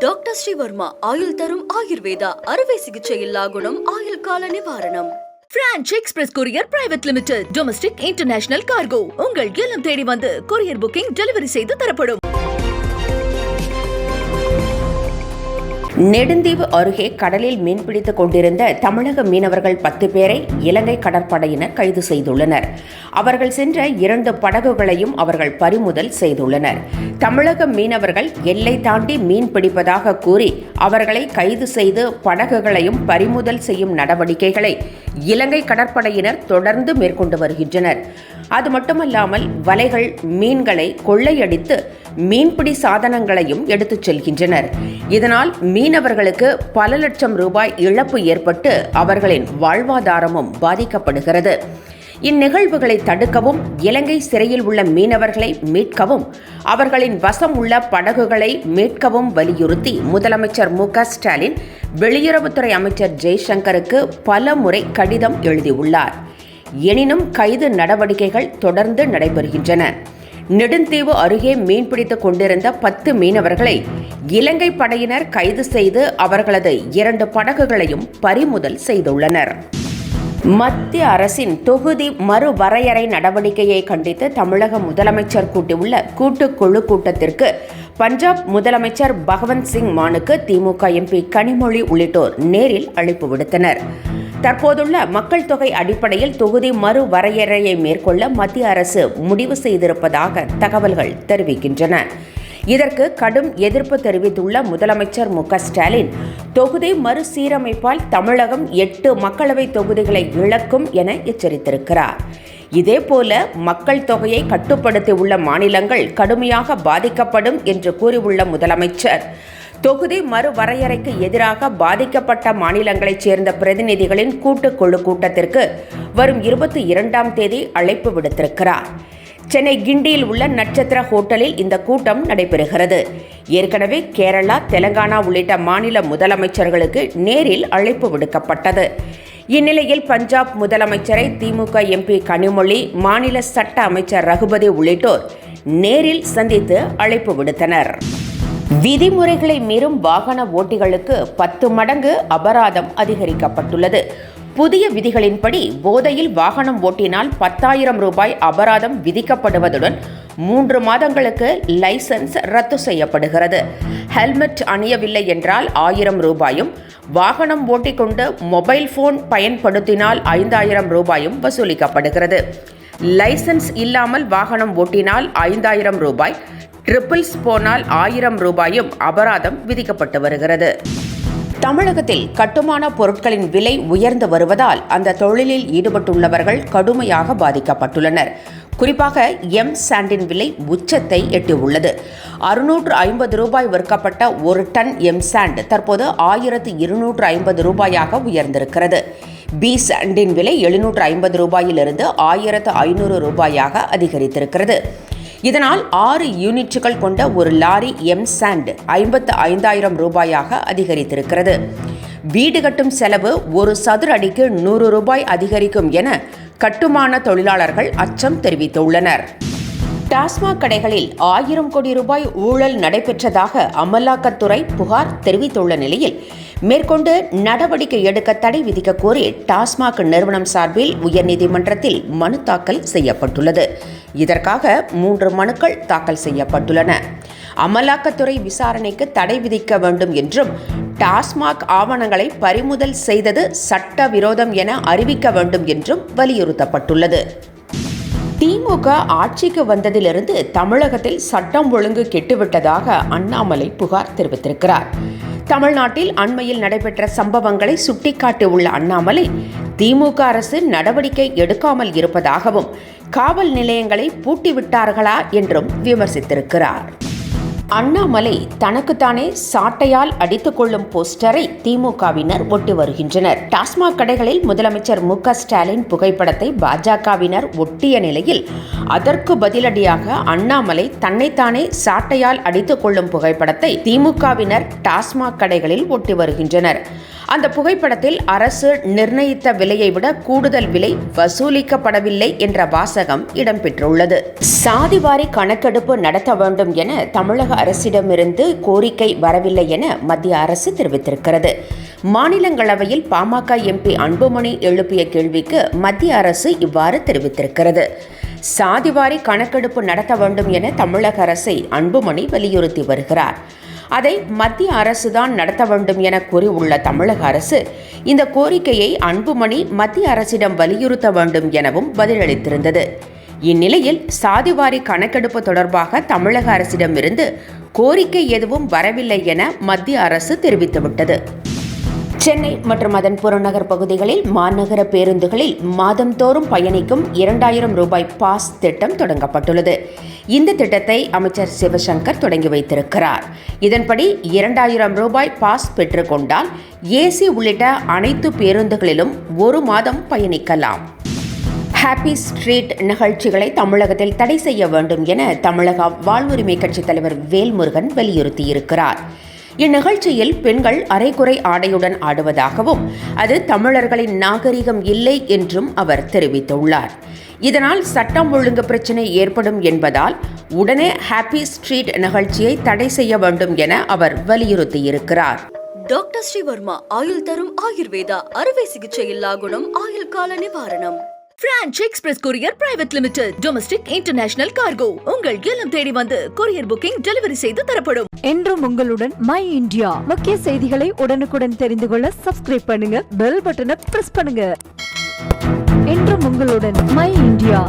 Doctor Sreevarma ஆயுள் தரும் ஆயுர்வேதா அறுவை சிகிச்சையில்லா குணம் ஆயுள் கால நிவாரணம். Branch express courier private limited domestic international cargo உங்கள் இல்லம் தேடி வந்து கொரியர் புக்கிங் டெலிவரி செய்து தரப்படும். நெடுந்தீவு அருகே கடலில் மீன்பிடித்துக் கொண்டிருந்த தமிழக மீனவர்கள் 10 பேரை இலங்கை கடற்படையினர் கைது செய்துள்ளனர். அவர்கள் சென்ற 2 படகுகளையும் அவர்கள் பறிமுதல் செய்துள்ளனர். தமிழக மீனவர்கள் எல்லை தாண்டி மீன் பிடிப்பதாக கூறி அவர்களை கைது செய்து படகுகளையும் பறிமுதல் செய்யும் நடவடிக்கைகளை இலங்கை கடற்படையினர் தொடர்ந்து மேற்கொண்டு வருகின்றனர். அது மட்டுமல்லாமல் வலைகள், மீன்களை கொள்ளையடித்து மீன்பிடி சாதனங்களையும் எடுத்துச் செல்கின்றனர். இதனால் மீனவர்களுக்கு பல லட்சம் ரூபாய் இழப்பு ஏற்பட்டு அவர்களின் வாழ்வாதாரமும் பாதிக்கப்படுகிறது. இந்நிகழ்வுகளை தடுக்கவும், இலங்கை சிறையில் உள்ள மீனவர்களை மீட்கவும், அவர்களின் வசம் உள்ள படகுகளை மீட்கவும் வலியுறுத்தி முதலமைச்சர் மு.க. ஸ்டாலின் வெளியுறவுத்துறை அமைச்சர் ஜெய்சங்கருக்கு பல முறை கடிதம் எழுதியுள்ளார். எனினும் கைது நடவடிக்கைகள் தொடர்ந்து நடைபெறுகின்றன. நெடுந்தீவு அருகே மீன்பிடித்துக் கொண்டிருந்த 10 மீனவர்களை இலங்கை படையினர் கைது செய்து அவர்களது 2 படகுகளையும் பறிமுதல் செய்துள்ளனர். மத்திய அரசின் தொகுதி மறுவரையறை நடவடிக்கையை கண்டித்து தமிழக முதலமைச்சர் கூட்டியுள்ள கூட்டுக்குழு கூட்டத்திற்கு பஞ்சாப் முதலமைச்சர் பகவந்த் சிங் மானுக்கு திமுக எம்பி கனிமொழி உள்ளிட்டோர் நேரில் அழைப்பு விடுத்தனர். தற்போதுள்ள மக்கள் தொகை அடிப்படையில் தொகுதி மறுவரையறையை மேற்கொள்ள மத்திய அரசு முடிவு செய்திருப்பதாக தகவல்கள் தெரிவிக்கின்றன. இதற்கு கடும் எதிர்ப்பு தெரிவித்துள்ள முதலமைச்சர் மு.க. ஸ்டாலின், தொகுதி மறுசீரமைப்பால் தமிழகம் 8 மக்களவை தொகுதிகளை இழக்கும் என எச்சரித்திருக்கிறார். இதேபோல மக்கள் தொகையை கட்டுப்படுத்தியுள்ள மாநிலங்கள் கடுமையாக பாதிக்கப்படும் என்று கூறியுள்ள முதலமைச்சர், தொகுதி மறுவரையறைக்கு எதிராக பாதிக்கப்பட்ட மாநிலங்களைச் சேர்ந்த பிரதிநிதிகளின் கூட்டுக்குழு கூட்டத்திற்கு வரும் 22ஆம் தேதி அழைப்பு விடுத்திருக்கிறார். சென்னை கிண்டியில் உள்ள நட்சத்திர ஹோட்டலில் இந்த கூட்டம் நடைபெறுகிறது. ஏற்கனவே கேரளா, தெலங்கானா உள்ளிட்ட மாநில முதலமைச்சர்களுக்கு நேரில் அழைப்பு விடுக்கப்பட்டது. இந்நிலையில் பஞ்சாப் முதலமைச்சரை திமுக எம்பி கனிமொழி, மாநில சட்ட அமைச்சர் ரகுபதி உள்ளிட்டோர் நேரில் சந்தித்து அழைப்பு விடுத்தனர். விதிமுறைகளை மீறும் வாகன ஓட்டிகளுக்கு 10 மடங்கு அபராதம் அதிகரிக்கப்பட்டுள்ளது. புதிய விதிகளின்படி போதையில் வாகனம் ஓட்டினால் 10,000 ரூபாய் அபராதம் விதிக்கப்படுவதுடன் 3 மாதங்களுக்கு லைசன்ஸ் ரத்து செய்யப்படுகிறது. ஹெல்மெட் அணியவில்லை என்றால் 1000 ரூபாயும், வாகனம் ஓட்டிக்கொண்டு மொபைல் போன் பயன்படுத்தினால் 5,000 ரூபாயும் வசூலிக்கப்படுகிறது. லைசன்ஸ் இல்லாமல் வாகனம் ஓட்டினால் 5,000 ரூபாய், ட்ரிபிள்ஸ் போனால் 1000 ரூபாயும் அபராதம் விதிக்கப்பட்டு வருகிறது. தமிழகத்தில் கட்டுமான பொருட்களின் விலை உயர்ந்து வருவதால் அந்த தொழிலில் ஈடுபட்டுள்ளவர்கள் கடுமையாக பாதிக்கப்பட்டுள்ளனர். குறிப்பாக சாண்டின் விலை உச்சத்தை எட்டியுள்ளது. 650 ரூபாய் விற்கப்பட்ட 1 டன் சாண்ட் தற்போது 1250 ரூபாயாக உயர்ந்திருக்கிறது. பி சாண்டின் விலை 750 ரூபாயிலிருந்து 1500 ரூபாயாக அதிகரித்திருக்கிறது. இதனால் 6 யூனிட்டுகள் கொண்ட ஒரு லாரி சாண்ட் 55,000 ரூபாயாக அதிகரித்திருக்கிறது. வீடு கட்டும் செலவு ஒரு சதுர அடிக்கு 100 ரூபாய் அதிகரிக்கும் என கட்டுமான தொழிலாளர்கள் அச்சம் தெரிவித்துள்ளனர். டாஸ்மாக் கடைகளில் 1000 கோடி ரூபாய் ஊழல் நடைபெற்றதாக அமலாக்கத்துறை புகார் தெரிவித்துள்ள நிலையில் மேற்கொண்டு நடவடிக்கை எடுக்க தடை விதிக்க கோரி டாஸ்மாக் நிறுவனம் சார்பில் உயர்நீதிமன்றத்தில் மனு தாக்கல் செய்யப்பட்டுள்ளது. இதற்காக 3 மனுக்கள் தாக்கல் செய்யப்பட்டுள்ளன. அமலாக்கத்துறை விசாரணைக்கு தடை விதிக்க வேண்டும் என்றும், டாஸ்மாக் ஆவணங்களை பறிமுதல் செய்தது சட்டவிரோதம் என அறிவிக்க வேண்டும் என்றும் வலியுறுத்தப்பட்டுள்ளது. திமுக ஆட்சிக்கு வந்ததிலிருந்து தமிழகத்தில் சட்டம் ஒழுங்கு கெட்டுவிட்டதாக அண்ணாமலை புகார் தெரிவித்திருக்கிறார். தமிழ்நாட்டில் அண்மையில் நடைபெற்ற சம்பவங்களை சுட்டிக்காட்டியுள்ள அண்ணாமலை, திமுக அரசு நடவடிக்கை எடுக்காமல் இருப்பதாகவும், காவல் நிலையங்களை பூட்டிவிட்டார்களா என்றும் விமர்சித்திருக்கிறார். அண்ணாமலை தனக்குத்தானே சாட்டையால் அடித்துக் கொள்ளும் போஸ்டரை திமுகவினர் ஒட்டி வருகின்றனர். டாஸ்மாக் கடைகளில் முதலமைச்சர் மு.க. ஸ்டாலின் புகைப்படத்தை பாஜகவினர் ஒட்டிய நிலையில் அதற்கு பதிலடியாக அண்ணாமலை தன்னைத்தானே சாட்டையால் அடித்துக் கொள்ளும் புகைப்படத்தை திமுகவினர் டாஸ்மாக் கடைகளில் ஒட்டி வருகின்றனர். அந்த புகைப்படத்தில் அரசு நிர்ணயித்த விலையை விட கூடுதல் விலை வசூலிக்கப்படவில்லை என்ற வாசகம் இடம்பெற்றுள்ளது. சாதிவாரி கணக்கெடுப்பு நடத்த வேண்டும் என தமிழக அரசிடமிருந்து கோரிக்கை வரவில்லை என மத்திய அரசு தெரிவித்திருக்கிறது. மாநிலங்களவையில் பாமக எம்பி அன்புமணி எழுப்பிய கேள்விக்கு மத்திய அரசு இவ்வாறு தெரிவித்திருக்கிறது. சாதிவாரி கணக்கெடுப்பு நடத்த வேண்டும் என தமிழக அரசை அன்புமணி வலியுறுத்தி வருகிறார். அதை மத்திய அரசுதான் நடத்த வேண்டும் என கூறியுள்ள தமிழக அரசு இந்த கோரிக்கையை அன்புமணி மத்திய அரசிடம் வலியுறுத்த வேண்டும் எனவும் பதிலளித்திருந்தது. இந்நிலையில் சாதிவாரி கணக்கெடுப்பு தொடர்பாக தமிழக அரசிடமிருந்து கோரிக்கை எதுவும் வரவில்லை என மத்திய அரசு தெரிவித்துவிட்டது. சென்னை மற்றும் அதன் புறநகர் பகுதிகளில் மாநகர பேருந்துகளில் மாதந்தோறும் பயணிக்கும் 2000 ரூபாய் பாஸ் திட்டம் தொடங்கப்பட்டுள்ளது. இந்த திட்டத்தை அமைச்சர் சிவசங்கர் தொடங்கி வைத்திருக்கிறார். இதன்படி 2000 ரூபாய் பாஸ் பெற்றுக்கொண்டால் ஏசி உள்ளிட்ட அனைத்து பேருந்துகளிலும் 1 மாதம் பயணிக்கலாம். ஹாப்பி ஸ்ட்ரீட் நிகழ்ச்சிகளை தமிழகத்தில் தடை செய்ய வேண்டும் என தமிழக வாழ்வுரிமை கட்சித் தலைவர் வேல்முருகன் வலியுறுத்தியிருக்கிறார். இந்நிகழ்ச்சியில் பெண்கள் அரைகுறை ஆடையுடன் ஆடுவதாகவும் அது தமிழர்களின் நாகரிகம் இல்லை என்றும் அவர் தெரிவித்துள்ளார். இதனால் சட்டம் ஒழுங்கு பிரச்சினை ஏற்படும் என்பதால் உடனே ஹாப்பி ஸ்ட்ரீட் நிகழ்ச்சியை தடை செய்ய வேண்டும் என அவர் வலியுறுத்தியிருக்கிறார். டாக்டர் ஸ்ரீவர்மா ஆயுள் தரும் ஆயுர்வேதா அறுவை சிகிச்சை இல்லா குணம் ஆயுள் கால நிவாரணம். Branch express courier private limited domestic international cargo உங்கள் இல்லம் தேடி வந்து கொரியர் புக்கிங் டெலிவரி செய்து தரப்படும். என்றும் உங்களுடன் மை இந்தியா. முக்கிய செய்திகளை உடனுக்குடன் தெரிந்து கொள்ள சப்ஸ்கிரைப் பண்ணுங்க, பெல் பட்டனை பிரஸ் பண்ணுங்க. என்றும் உங்களுடன் மை இந்தியா.